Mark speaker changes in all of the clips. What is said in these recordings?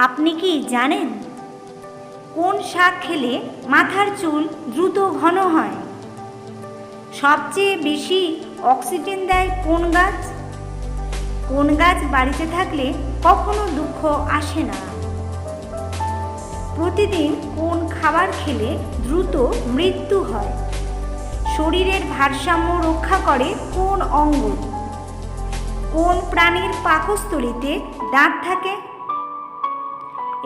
Speaker 1: আপনি কি জানেন কোন শাক খেলে মাথার চুল দ্রুত ঘন হয়? সবচেয়ে বেশি অক্সিজেন দেয় কোন গাছ? কোন গাছ বাড়িতে থাকলে কখনো দুঃখ আসে না? প্রতিদিন কোন খাবার খেলে দ্রুত মৃত্যু হয়? শরীরের ভারসাম্য রক্ষা করে কোন অঙ্গ? কোন প্রাণীর পাকস্থলীতে দাঁত থাকে?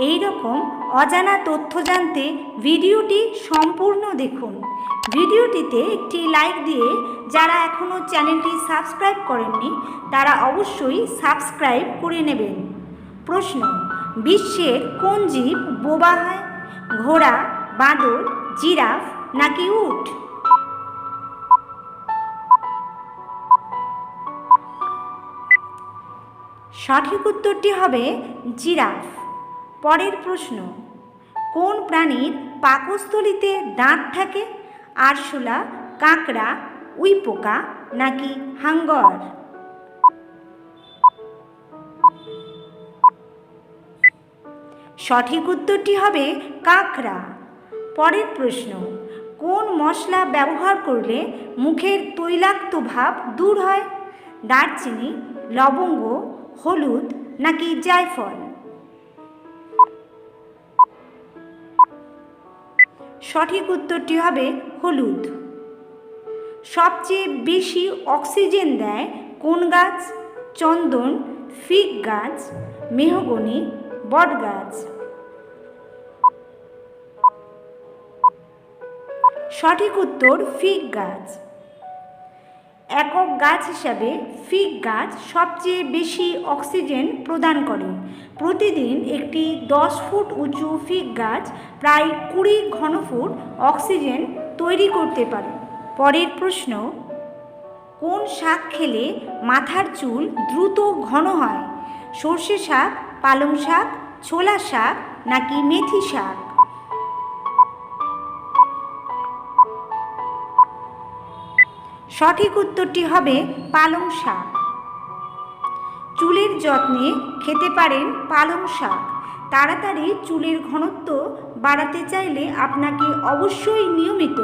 Speaker 1: এই রকম অজানা তথ্য জানতে ভিডিওটি সম্পূর্ণ দেখুন। ভিডিওটিতে একটি লাইক দিয়ে যারা এখনও চ্যানেলটি সাবস্ক্রাইব করেননি তারা অবশ্যই সাবস্ক্রাইব করে নেবেন। প্রশ্ন: বিশ্বের কোন জীব বোবা হয়? ঘোড়া, বাঁদর, জিরাফ নাকি উট? সঠিক উত্তরটি হবে জিরাফ। পরের প্রশ্ন: কোন প্রাণীর পাকস্থলীতে দাঁত থাকে? আরশোলা, কাঁকড়া, উইপোকা নাকি হাঙ্গর? সঠিক উত্তরটি হবে কাঁকড়া। পরের প্রশ্ন: কোন মশলা ব্যবহার করলে মুখের তৈলাক্ত ভাব দূর হয়? দারচিনি, লবঙ্গ, হলুদ নাকি জায়ফল? সঠিক উত্তরটি হবে হলুদ। সবচেয়ে বেশি অক্সিজেন দেয় কোন গাছ? চন্দন, ফিগ গাছ, মেহগনি, বট গাছ? সঠিক উত্তর ফিগ গাছ। একক গাছ হিসাবে ফিগ গাছ সবচেয়ে বেশি অক্সিজেন প্রদান করে। প্রতিদিন একটি 10 ফুট উঁচু ফিগ গাছ প্রায় 20 ঘনফুট অক্সিজেন তৈরি করতে পারে। পরের প্রশ্ন: কোন শাক খেলে মাথার চুল দ্রুত ঘন হয়? সর্ষে শাক, পালং শাক, ছোলা শাক নাকি মেথি শাক? সঠিক উত্তরটি হবে পালং শাক। চুলের যত্নে খেতে পারেন পালং শাক। তাড়াতাড়ি চুলের ঘনত্ব বাড়াতে চাইলে আপনাকে অবশ্যই নিয়মিত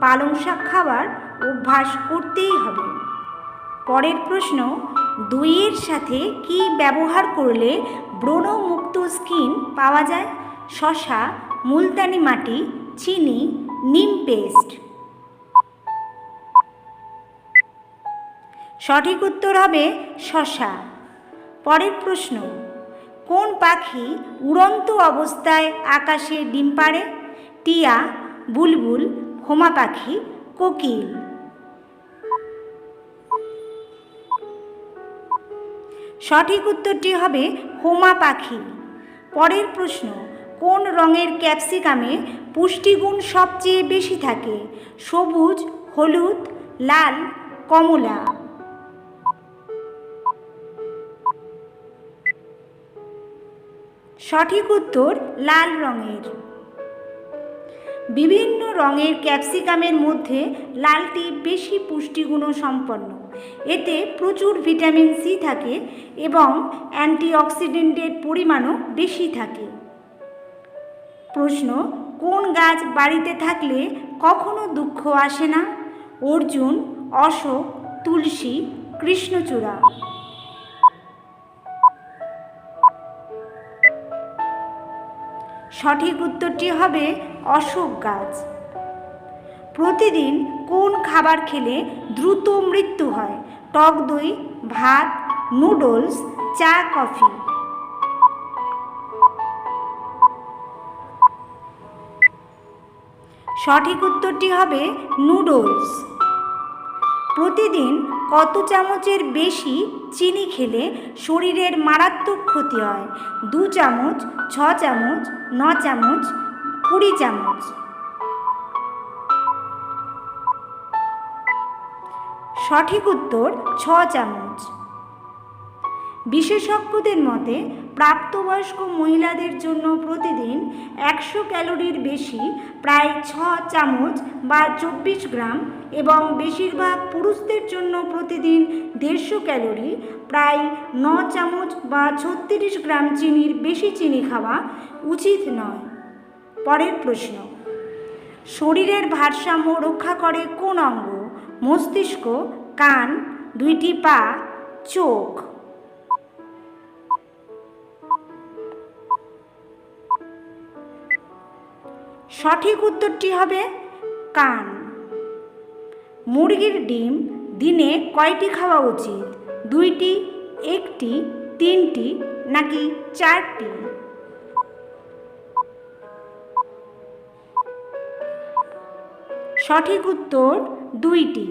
Speaker 1: পালং শাক খাওয়ার অভ্যাস করতেই হবে। পরের প্রশ্ন: দইয়ের সাথে কি ব্যবহার করলে ব্রণমুক্ত স্কিন পাওয়া যায়? শসা, মুলতানি মাটি, চিনি, নিম পেস্ট? সঠিক উত্তর হবে শসা। পরের প্রশ্ন: কোন পাখি উড়ন্ত অবস্থায় আকাশে ডিম পাড়ে? টিয়া, বুলবুল, হোমা পাখি, কোকিল? সঠিক উত্তরটি হবে হোমা পাখি। পরের প্রশ্ন: কোন রঙের ক্যাপসিকামে পুষ্টিগুণ সবচেয়ে বেশি থাকে? সবুজ, হলুদ, লাল, কমলা? সঠিক উত্তর লাল রঙের। বিভিন্ন রঙের ক্যাপসিকামের মধ্যে লালটি বেশি পুষ্টিগুণ সম্পন্ন। এতে প্রচুর ভিটামিন সি থাকে এবং অ্যান্টিঅক্সিডেন্টের পরিমাণও বেশি থাকে। প্রশ্ন: কোন গাছ বাড়িতে থাকলে কখনো দুঃখ আসে না? অর্জুন, অশোক, তুলসী, কৃষ্ণচূড়া? সঠিক উত্তরটি হবে অশোক গাছ। প্রতিদিন কোন খাবার খেলে দ্রুত মৃত্যু হয়? টক দই, ভাত, নুডলস, চা, কফি? সঠিক উত্তরটি হবে নুডলস। প্রতিদিন কত চামচের বেশি চিনি খেলে শরীরের মারাত্মক ক্ষতি হয়? 2 চামচ, 6 চামচ, 9 চামচ, 20 চামচ? সঠিক উত্তর 6 চামচ। বিশেষজ্ঞদের মতে প্রাপ্তবয়স্ক মহিলাদের জন্য প্রতিদিন 100 ক্যালোরির বেশি প্রায় 6 চামচ বা 24 গ্রাম এবং বেশিরভাগ পুরুষদের জন্য প্রতিদিন 150 ক্যালোরি প্রায় 9 চামচ বা 36 গ্রাম চিনির বেশি চিনি খাওয়া উচিত নয়। পরের প্রশ্ন, শরীরের ভারসাম্য রক্ষা করে কোন অঙ্গ? মস্তিষ্ক, কান, দুইটি পা, চোখ? সঠিক উত্তরটি হবে কান। মুরগির ডিম দিনে কয়টি খাওয়া উচিত? 2টি, 1টি, 3টি নাকি 4টি? সঠিক উত্তর 2টি।